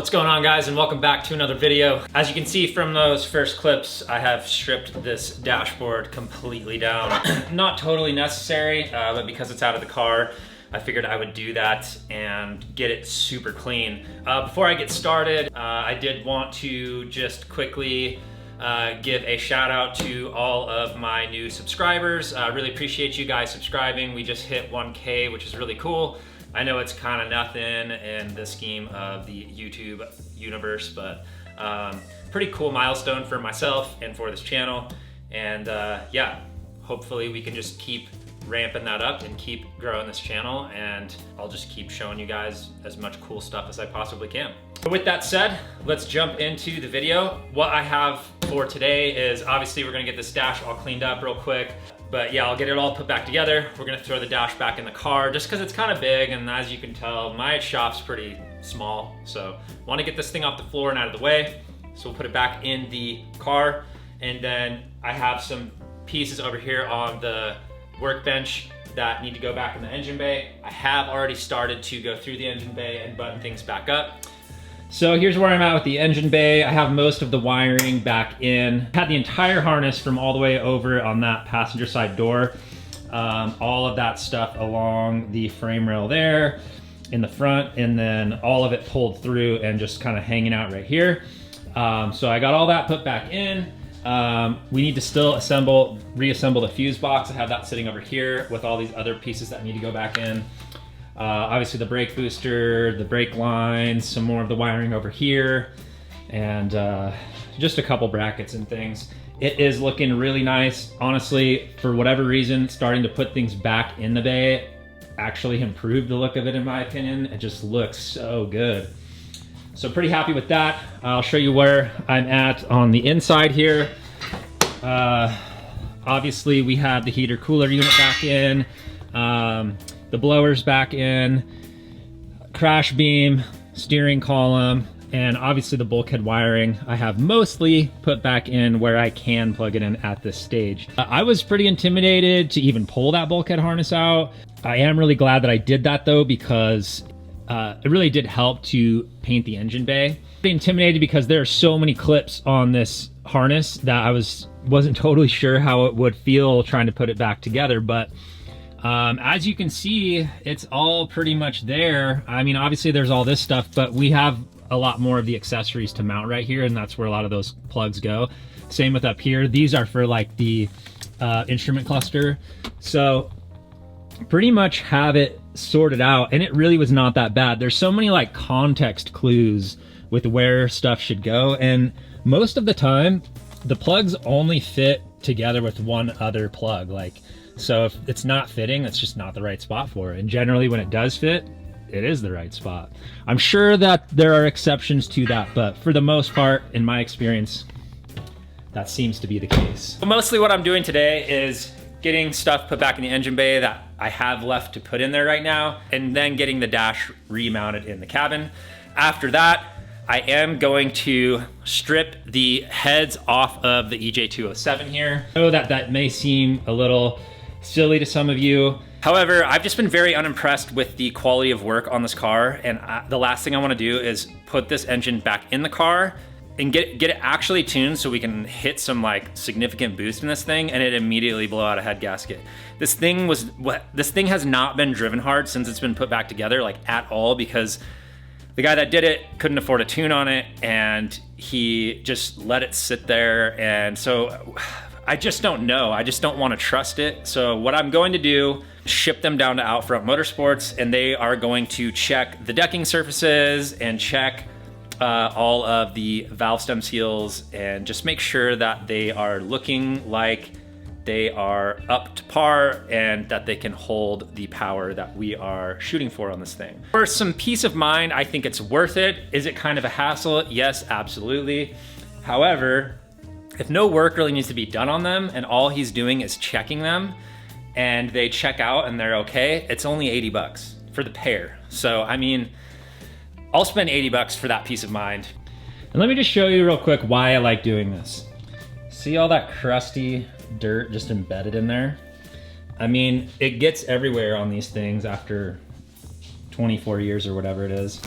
What's going on, guys, and welcome back to another video. As you can see from those first clips, I have stripped this dashboard completely down. Not totally necessary, but because it's out of the car, I figured I would do that and get it super clean. Before I get started, I did want to just quickly give a shout out to all of my new subscribers. I really appreciate you guys subscribing. We just hit 1K, which is really cool. I know it's kind of nothing in the scheme of the YouTube universe, but pretty cool milestone for myself and for this channel. And yeah, hopefully we can just keep ramping that up and keep growing this channel, and I'll just keep showing you guys as much cool stuff as I possibly can. But with that said, let's jump into the video. What I have for today is, obviously we're gonna get this dash all cleaned up real quick. But yeah, I'll get it all put back together. We're gonna throw the dash back in the car just because it's kind of big, and as you can tell, my shop's pretty small. So wanna get this thing off the floor and out of the way. So we'll put it back in the car. And then I have some pieces over here on the workbench that need to go back in the engine bay. I have already started to go through the engine bay and button things back up. So here's where I'm at with the engine bay. I have most of the wiring back in. Had the entire harness from all the way over on that passenger side door. All of that stuff along the frame rail there in the front, and then all of it pulled through and just kind of hanging out right here. So I got all that put back in. We need to still reassemble the fuse box. I have that sitting over here with all these other pieces that need to go back in. Obviously the brake booster, the brake lines, some more of the wiring over here, and just a couple brackets and things. It is looking really nice. Honestly, for whatever reason, starting to put things back in the bay actually improved the look of it, in my opinion. It just looks so good. So pretty happy with that. I'll show you where I'm at on the inside here. Obviously we have the heater cooler unit back in, the blowers back in, crash beam, steering column, and obviously the bulkhead wiring I have mostly put back in where I can plug it in at this stage. I was pretty intimidated to even pull that bulkhead harness out. I am really glad that I did that though, because it really did help to paint the engine bay. Pretty intimidated because there are so many clips on this harness that I wasn't totally sure how it would feel trying to put it back together, but as you can see, it's all pretty much there. I mean, obviously there's all this stuff, but we have a lot more of the accessories to mount right here, and that's where a lot of those plugs go. Same with up here. These are for like the instrument cluster. So pretty much have it sorted out, and it really was not that bad. There's so many like context clues with where stuff should go, and most of the time the plugs only fit together with one other plug. So if it's not fitting, it's just not the right spot for it. And generally when it does fit, it is the right spot. I'm sure that there are exceptions to that, but for the most part, in my experience, that seems to be the case. Mostly what I'm doing today is getting stuff put back in the engine bay that I have left to put in there right now, and then getting the dash remounted in the cabin. After that, I am going to strip the heads off of the EJ207 here. I know that that may seem a little silly to some of you. However, I've just been very unimpressed with the quality of work on this car, and the last thing I want to do is put this engine back in the car and get it actually tuned so we can hit some like significant boost in this thing and it immediately blow out a head gasket. This thing has not been driven hard since it's been put back together, like at all, because the guy that did it couldn't afford a tune on it and he just let it sit there. And so I just don't know. I just don't want to trust it. So what I'm going to do, ship them down to Outfront Motorsports, and they are going to check the decking surfaces and check all of the valve stem seals and just make sure that they are looking like they are up to par and that they can hold the power that we are shooting for on this thing. For some peace of mind, I think it's worth it. Is it kind of a hassle? Yes, absolutely. However, if no work really needs to be done on them and all he's doing is checking them and they check out and they're okay, it's only 80 bucks for the pair. So, I mean, I'll spend 80 bucks for that peace of mind. And let me just show you real quick why I like doing this. See all that crusty dirt just embedded in there? I mean, it gets everywhere on these things after 24 years or whatever it is.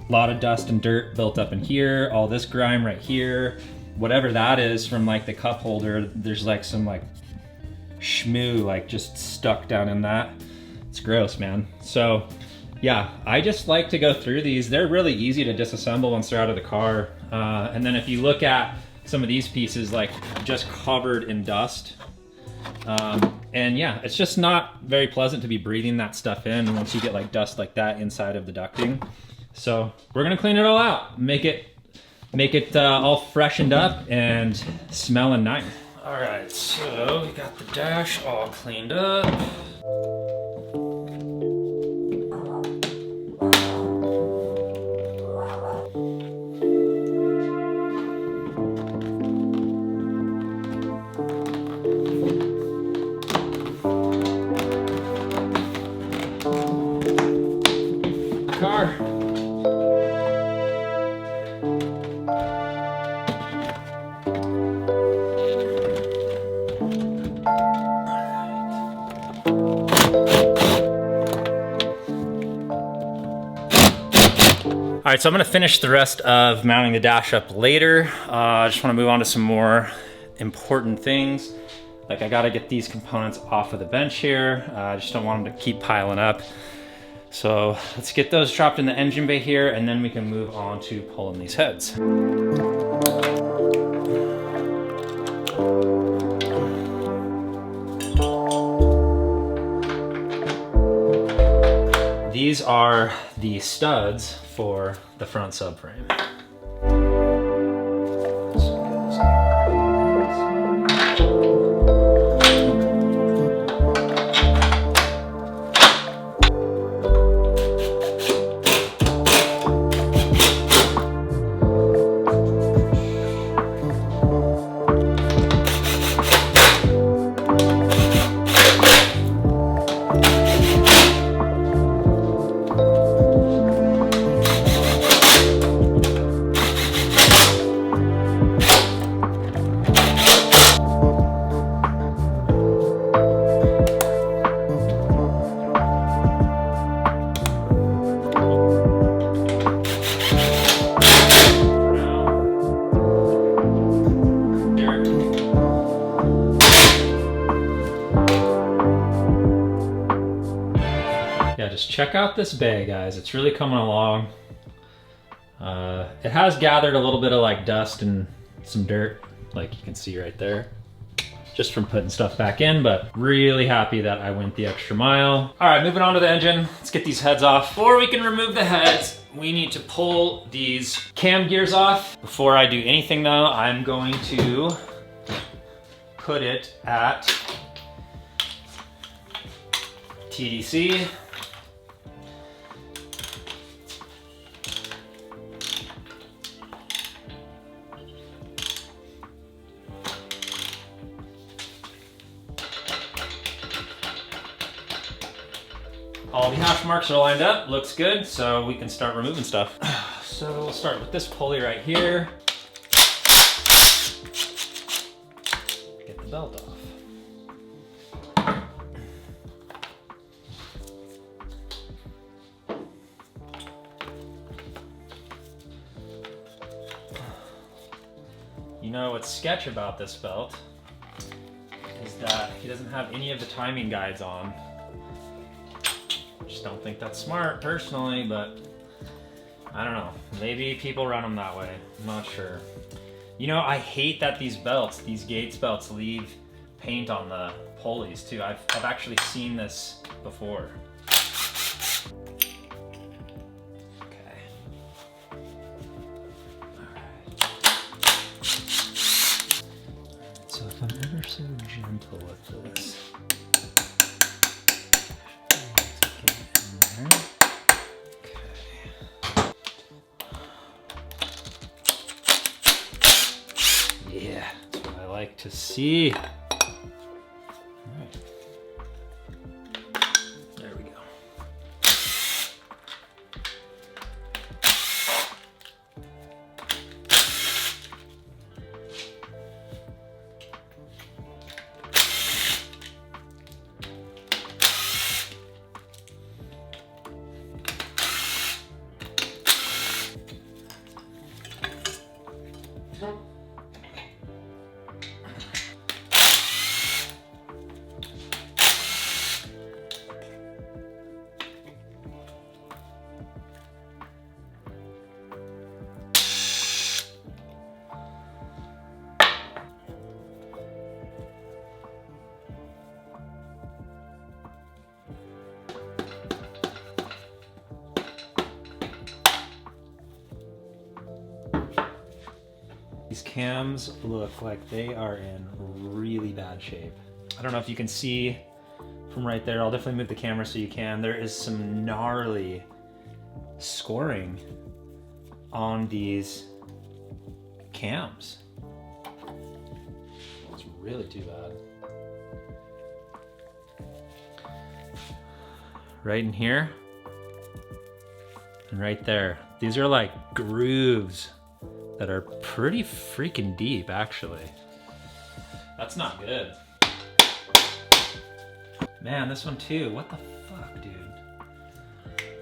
A lot of dust and dirt built up in here, all this grime right here. Whatever that is from like the cup holder, there's like some like schmoo like just stuck down in that. It's gross, man. So yeah, I just like to go through these. They're really easy to disassemble once they're out of the car. And then if you look at some of these pieces, like just covered in dust. And yeah, it's just not very pleasant to be breathing that stuff in once you get like dust like that inside of the ducting. So we're gonna clean it all out, make it all freshened up and smelling nice. All right, so we got the dash all cleaned up. Car. All right, so I'm gonna finish the rest of mounting the dash up later. I just wanna move on to some more important things. Like I gotta get these components off of the bench here. I just don't want them to keep piling up. So let's get those dropped in the engine bay here, and then we can move on to pulling these heads. These are the studs for the front subframe. Yeah, just check out this bay, guys. It's really coming along. It has gathered a little bit of like dust and some dirt, like you can see right there, just from putting stuff back in, but really happy that I went the extra mile. All right, moving on to the engine. Let's get these heads off. Before we can remove the heads, we need to pull these cam gears off. Before I do anything though, I'm going to put it at TDC. All the hash marks are lined up, looks good, so we can start removing stuff. So we'll start with this pulley right here. Get the belt off. You know what's sketch about this belt is that he doesn't have any of the timing guides on. Just don't think that's smart personally, but I don't know. Maybe people run them that way. I'm not sure. You know, I hate that these belts, these Gates belts, leave paint on the pulleys too. I've actually seen this before. Okay. Alright. So if I'm ever so gentle with this. Yeah, that's what I like to see. All right. There we go. These cams look like they are in really bad shape. I don't know if you can see from right there. I'll definitely move the camera so you can. There is some gnarly scoring on these cams. It's really too bad. Right in here and right there. These are like grooves that are pretty freaking deep, actually. That's not good. Man, this one too. What the fuck, dude?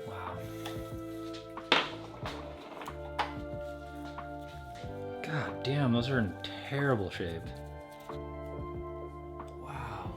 Wow. God damn, those are in terrible shape. Wow.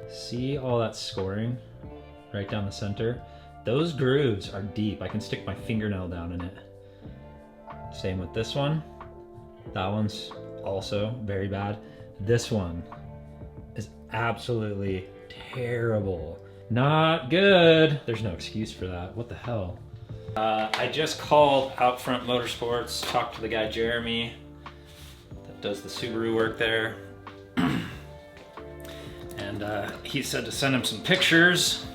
See all that scoring right down the center? Those grooves are deep. I can stick my fingernail down in it. Same with this one. That one's also very bad. This one is absolutely terrible. Not good. There's no excuse for that. What the hell? I just called Outfront Motorsports, talked to the guy Jeremy that does the Subaru work there. And he said to send him some pictures.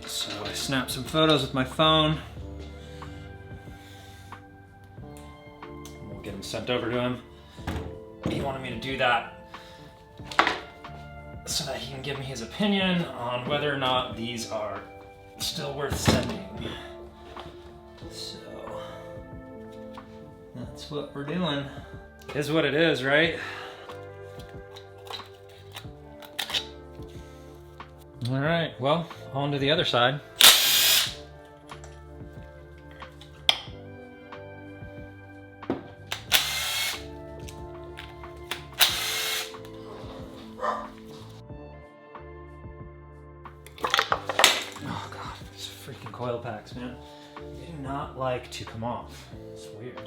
So I snapped some photos with my phone. We'll get them sent over to him. He wanted me to do that so that he can give me his opinion on whether or not these are still worth sending. So that's what we're doing. Is what it is, right? All right, well, on to the other side. Oh God, these freaking coil packs, man. They do not like to come off. It's weird.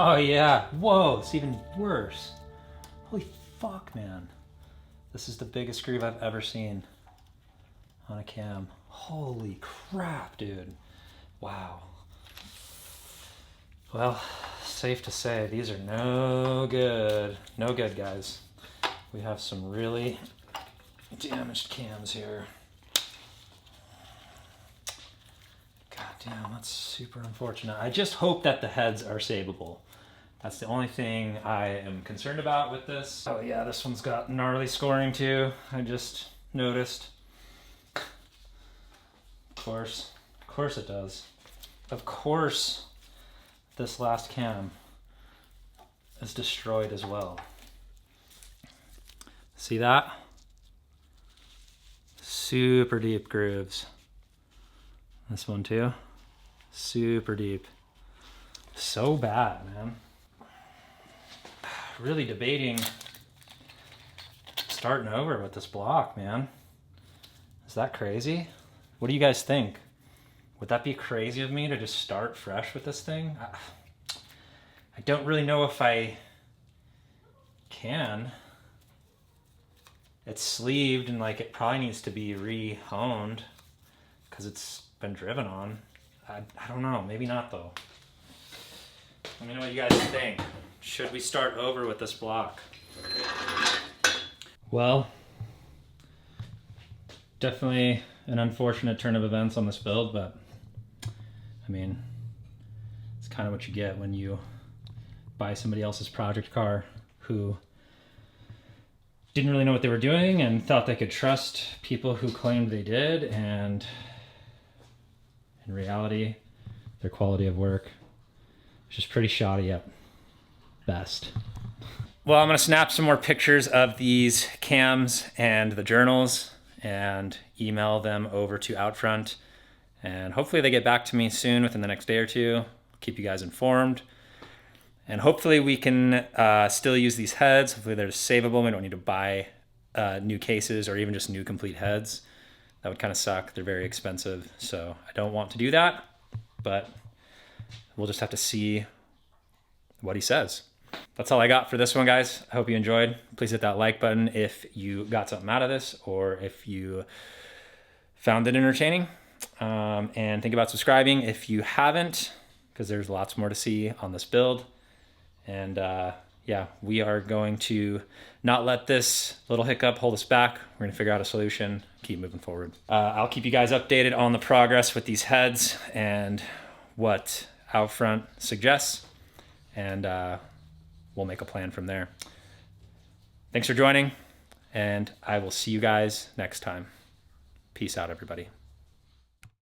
Oh yeah, whoa, it's even worse. Holy fuck, man. This is the biggest groove I've ever seen on a cam. Holy crap, dude. Wow. Well, safe to say, these are no good. No good, guys. We have some really damaged cams here. God damn, that's super unfortunate. I just hope that the heads are savable. That's the only thing I am concerned about with this. Oh yeah, this one's got gnarly scoring too. I just noticed. Of course it does. Of course this last cam is destroyed as well. See that? Super deep grooves. This one too. Super deep. So bad, man. Really debating starting over with this block, man. Is that crazy? What do you guys think? Would that be crazy of me to just start fresh with this thing? I don't really know if I can. It's sleeved and like it probably needs to be re-honed because it's been driven on. I don't know, maybe not though. Let me know what you guys think. Should we start over with this block? Well, definitely an unfortunate turn of events on this build, but I mean, it's kind of what you get when you buy somebody else's project car who didn't really know what they were doing and thought they could trust people who claimed they did, and in reality, their quality of work is just pretty shoddy at best. Well, I'm gonna snap some more pictures of these cams and the journals and email them over to Outfront, and hopefully they get back to me soon within the next day or two. I'll keep you guys informed. And hopefully we can still use these heads. Hopefully they're savable. We don't need to buy new cases or even just new complete heads. That would kind of suck. They're very expensive. So I don't want to do that, but we'll just have to see what he says. That's all I got for this one, guys. I hope you enjoyed. Please hit that like button if you got something out of this or if you found it entertaining. And think about subscribing if you haven't, because there's lots more to see on this build. And yeah, we are going to not let this little hiccup hold us back. We're gonna figure out a solution, keep moving forward. I'll keep you guys updated on the progress with these heads and what Outfront suggests, and we'll make a plan from there. Thanks for joining, and I will see you guys next time. Peace out, everybody.